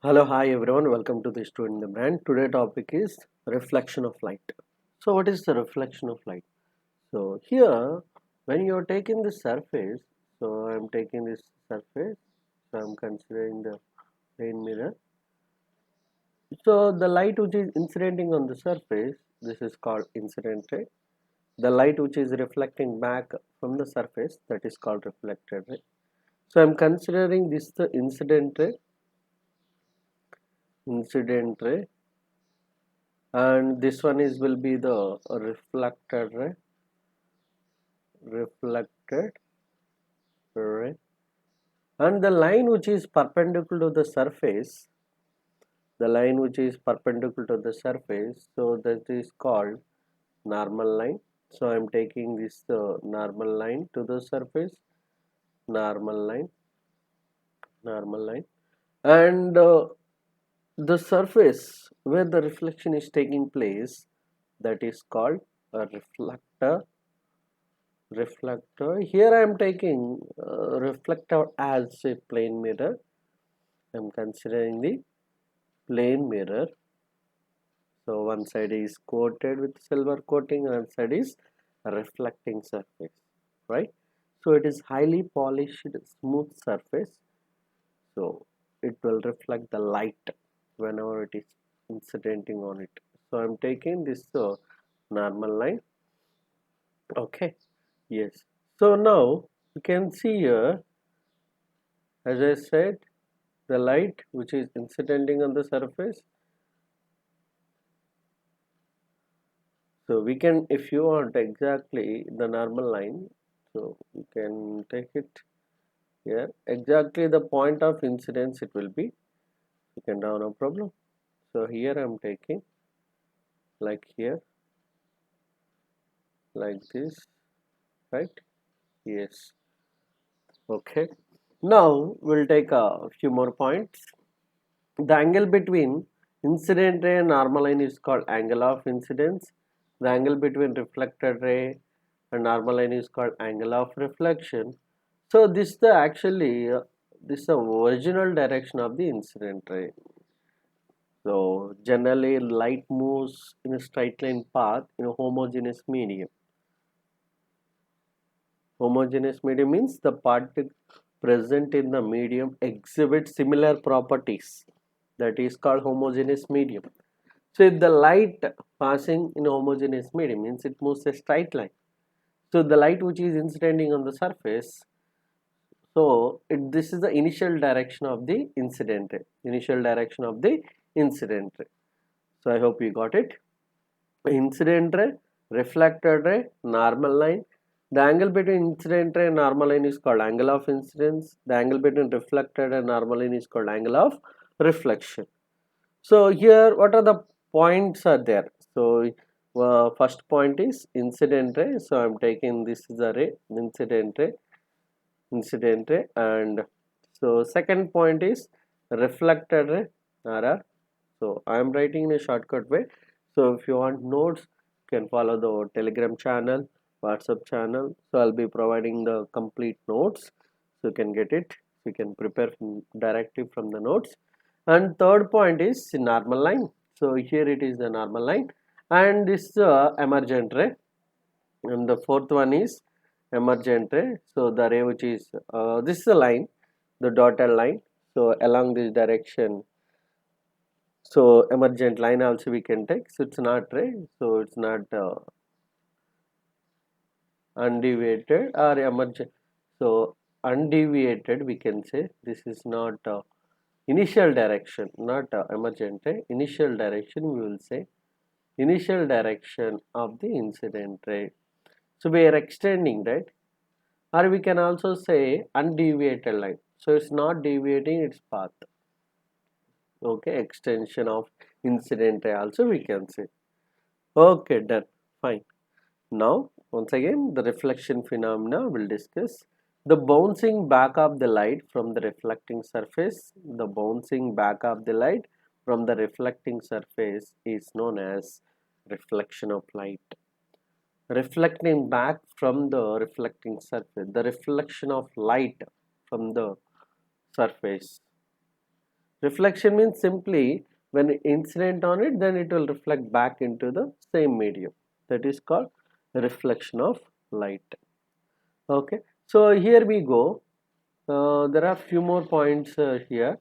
Hello, hi everyone. Welcome to the Student in the Brand. Today topic is reflection of light. So, what is the reflection of light? So, here when you are taking the surface, so I am taking this surface. So, I am considering the plane mirror. So, the light which is incidenting on the surface, this is called incident ray. The light which is reflecting back from the surface, that is called reflected ray. So, I am considering this the incident ray, and this one is will be the reflected ray, reflected ray, and the line which is perpendicular to the surface, the line which is perpendicular to the surface, so that is called normal line. So I am taking this normal line to the surface, normal line, normal line, and the surface where the reflection is taking place, that is called a reflector. Here I am taking reflector as a plane mirror. I am considering the plane mirror. So one side is coated with silver coating, and one side is a reflecting surface, right? So it is highly polished smooth surface, so it will reflect the light whenever it is incidenting on it. So I am taking this normal line. Okay, yes. So now you can see here, as I said, the light which is incidenting on the surface. So we can, if you want exactly the normal line, so you can take it here. Exactly the point of incidence it will be. You can draw, no problem. So here I am taking like here, like this, right? Yes. Okay. Now we'll take a few more points. The angle between incident ray and normal line is called angle of incidence. The angle between reflected ray and normal line is called angle of reflection. So this the actually this is the original direction of the incident ray. So generally light moves in a straight line path in a homogeneous medium. Homogeneous medium means the particle present in the medium exhibit similar properties. That is called homogeneous medium. So if the light passing in a homogeneous medium means it moves a straight line. So the light which is incidenting on the surface, so this is the initial direction of the incident ray. Initial direction of the incident ray. So I hope you got it. Incident ray, reflected ray, normal line. The angle between incident ray and normal line is called angle of incidence. The angle between reflected and normal line is called angle of reflection. So here what are the points are there? So first point is incident ray. So I am taking this is the ray, incident ray, and so second point is reflected ray, RR. So I am writing in a shortcut way. So if you want notes, you can follow the Telegram channel, WhatsApp channel. So I'll be providing the complete notes, so you can get it. You can prepare directly from the notes. And third point is normal line. So here it is the normal line, and this emergent ray. And the fourth one is emergent ray. So the ray which is this is a line, the dotted line. So along this direction, so emergent line also we can take. So it's not ray, so it's not undeviated or emergent. So undeviated we can say this is not initial direction, not emergent ray. Initial direction we will say initial direction of the incident ray. So we are extending, right? Or we can also say undeviated line. So it's not deviating its path. Okay, extension of incident ray also we can say. Okay, done. Fine. Now, once again, the reflection phenomena we'll discuss. The bouncing back of the light from the reflecting surface, the bouncing back of the light from the reflecting surface is known as reflection of light. Reflecting back from the reflecting surface, the reflection of light from the surface. Reflection means simply when incident on it, then it will reflect back into the same medium. That is called reflection of light. Okay, so here we go. There are few more points here.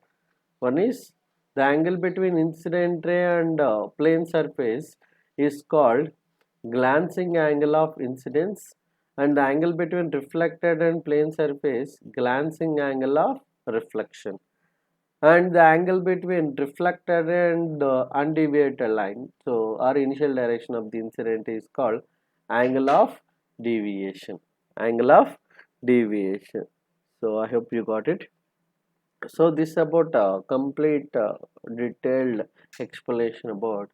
One is the angle between incident ray and plane surface is called glancing angle of incidence, and the angle between reflected and plane surface glancing angle of reflection, and the angle between reflected and undeviated line, so our initial direction of the incident, is called angle of deviation. Angle of deviation. So I hope you got it. So this about complete detailed explanation about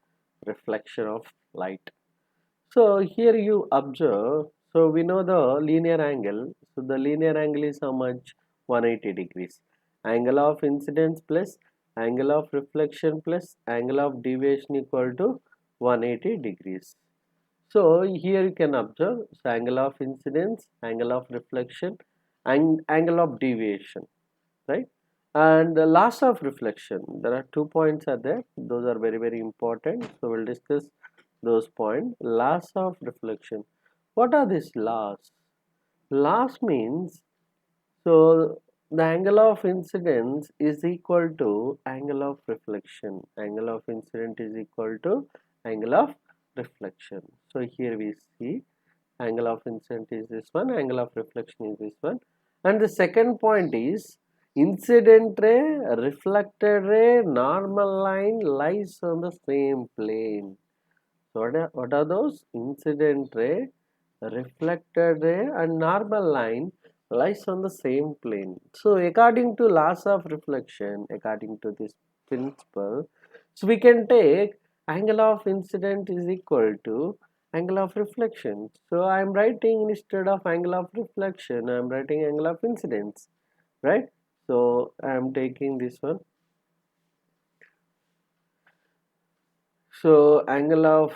reflection of light. So here you observe, so we know the linear angle. So the linear angle is how much? 180 degrees. Angle of incidence plus angle of reflection plus angle of deviation equal to 180 degrees. So here you can observe, so angle of incidence, angle of reflection, and angle of deviation, right? And the loss of reflection, there are 2 points are there, those are very very important, so we'll discuss those points. Loss of reflection, what are these loss? Loss means, so the angle of incidence is equal to angle of reflection, angle of incidence is equal to angle of reflection. So here we see angle of incidence is this one, angle of reflection is this one. And the second point is incident ray, reflected ray, normal line lies on the same plane. So what are those? Incident ray, reflected ray and normal line lies on the same plane. So according to laws of reflection, according to this principle, so we can take angle of incident is equal to angle of reflection. So I am writing, instead of angle of reflection, I am writing angle of incidence, right? So I am taking this one. So angle of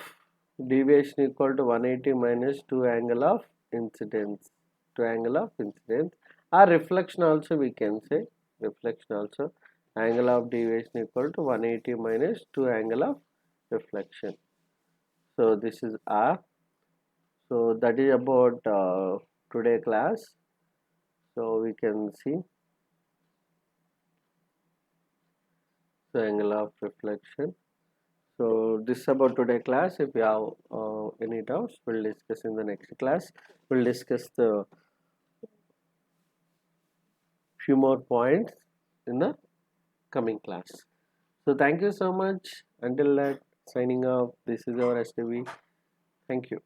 deviation equal to 180 minus 2 angle of incidence. 2 angle of incidence, or reflection also we can say. Reflection also. Angle of deviation equal to 180 minus 2 angle of reflection. So this is R. So that is about today class. So we can see, so angle of reflection. So this is about today class. If you have any doubts, we'll discuss in the next class. We'll discuss the few more points in the coming class. So thank you so much. Until that, signing off. This is our STV. Thank you.